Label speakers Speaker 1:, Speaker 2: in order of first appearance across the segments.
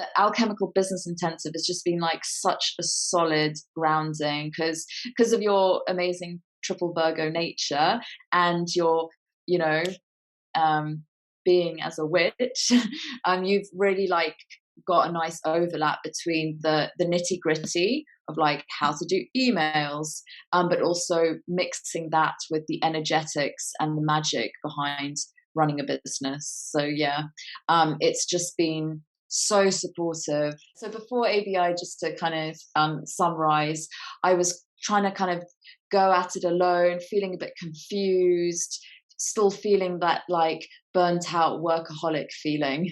Speaker 1: the alchemical business intensive has just been like such a solid grounding because of your amazing triple Virgo nature and your, you know, um, being as a witch, you've really like got a nice overlap between the nitty gritty of like how to do emails, but also mixing that with the energetics and the magic behind running a business. So yeah, it's just been so supportive. So before ABI, just to kind of summarize, I was trying to kind of go at it alone, feeling a bit confused, still feeling that like burnt out workaholic feeling.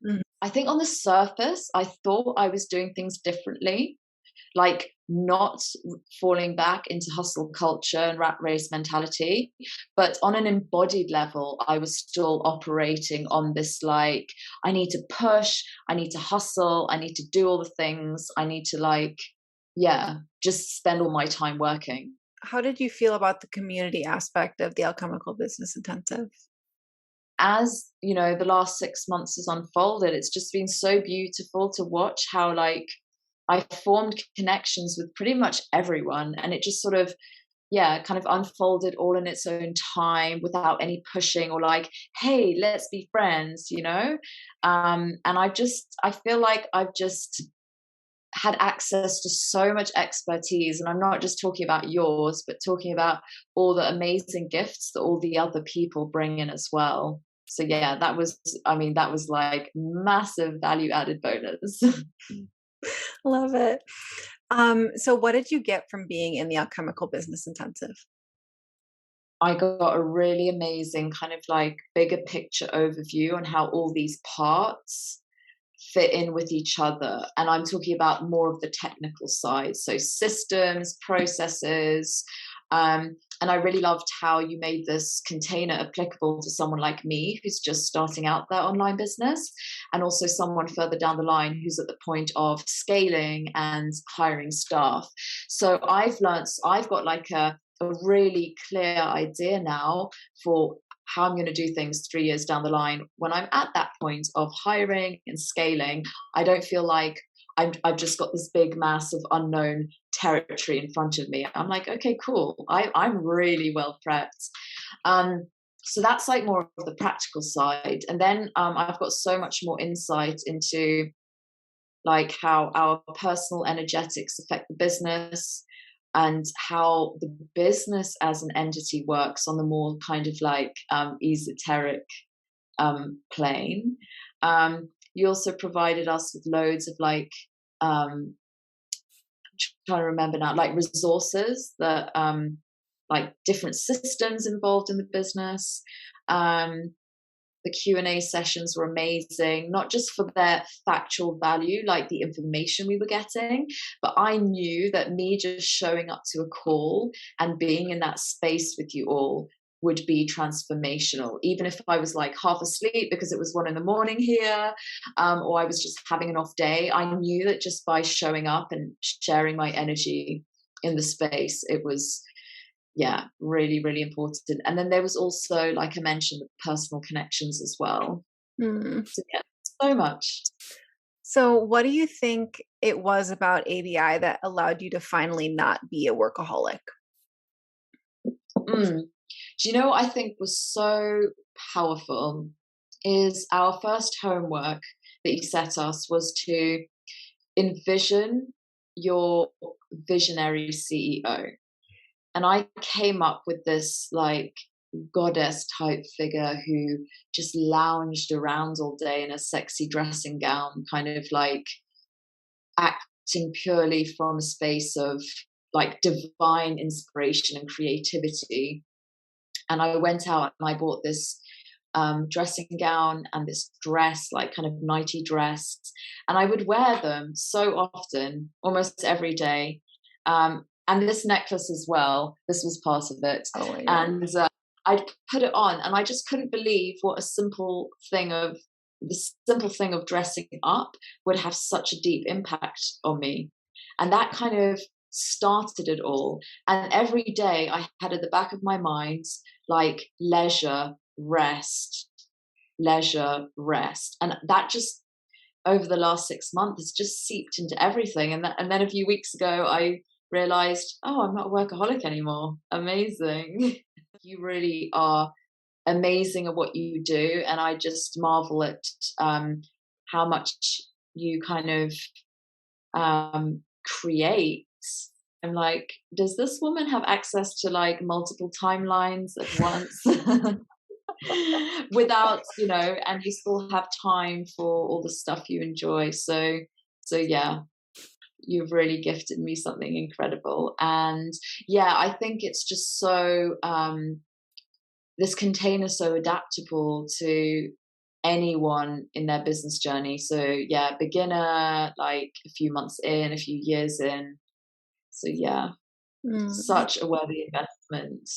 Speaker 2: Mhm.
Speaker 1: I think on the surface, I thought I was doing things differently, like not falling back into hustle culture and rat race mentality. But on an embodied level, I was still operating on this like, I need to push, I need to hustle, I need to do all the things, I need to like, yeah, just spend all my time working.
Speaker 2: How did you feel about the community aspect of the Alchemical Business Intensive?
Speaker 1: As you know, the last 6 months has unfolded, it's just been so beautiful to watch how like I formed connections with pretty much everyone, and it just sort of, yeah, kind of unfolded all in its own time without any pushing or like, hey, let's be friends, you know. And I feel like I've just had access to so much expertise, and I'm not just talking about yours, but talking about all the amazing gifts that all the other people bring in as well. So yeah, that was, I mean, that was like massive value added bonus.
Speaker 2: Love it. So what did you get from being in the Alchemical Business Intensive?
Speaker 1: I got a really amazing kind of like bigger picture overview on how all these parts fit in with each other. And I'm talking about more of the technical side. So systems, processes. And I really loved how you made this container applicable to someone like me who's just starting out their online business, and also someone further down the line who's at the point of scaling and hiring staff. So I've got like a really clear idea now for how I'm going to do things 3 years down the line. When I'm at that point of hiring and scaling, I don't feel like I've just got this big mass of unknown territory in front of me. I'm like, okay, cool. I'm really well prepped. So that's like more of the practical side. And then I've got so much more insight into like how our personal energetics affect the business, and how the business as an entity works on the more kind of like esoteric plane. You also provided us with loads of like, I'm trying to remember now, like resources that like different systems involved in the business. The Q&A sessions were amazing, not just for their factual value, like the information we were getting, but I knew that me just showing up to a call and being in that space with you all would be transformational, even if I was like half asleep because it was 1 a.m. here, or I was just having an off day. I knew that just by showing up and sharing my energy in the space, it was, yeah, really, really important. And then there was also, like I mentioned, the personal connections as well.
Speaker 2: Hmm.
Speaker 1: So yeah, so much.
Speaker 2: So what do you think it was about ABI that allowed you to finally not be a workaholic?
Speaker 1: Mm. Do you know what I think was so powerful is our first homework that you set us was to envision your visionary CEO. And I came up with this like goddess type figure who just lounged around all day in a sexy dressing gown, kind of like acting purely from a space of like divine inspiration and creativity. And I went out and I bought this dressing gown and this dress, like kind of nighty dress, and I would wear them so often, almost every day. And this necklace as well. This was part of it,
Speaker 2: Oh my God.
Speaker 1: and I'd put it on, and I just couldn't believe what a simple thing of dressing up would have such a deep impact on me, and that kind of started it all. And every day I had at the back of my mind like leisure, rest, and that just over the last 6 months has just seeped into everything. And then a few weeks ago, I realized, oh, I'm not a workaholic anymore. Amazing. You really are amazing at what you do. And I just marvel at how much you kind of create. I'm like, does this woman have access to like multiple timelines at once? Without, and you still have time for all the stuff you enjoy. So yeah, you've really gifted me something incredible. And yeah, I think it's just so this container so adaptable to anyone in their business journey. So yeah, beginner, like a few months in, a few years in. So yeah,
Speaker 2: Mm.
Speaker 1: such a worthy investment.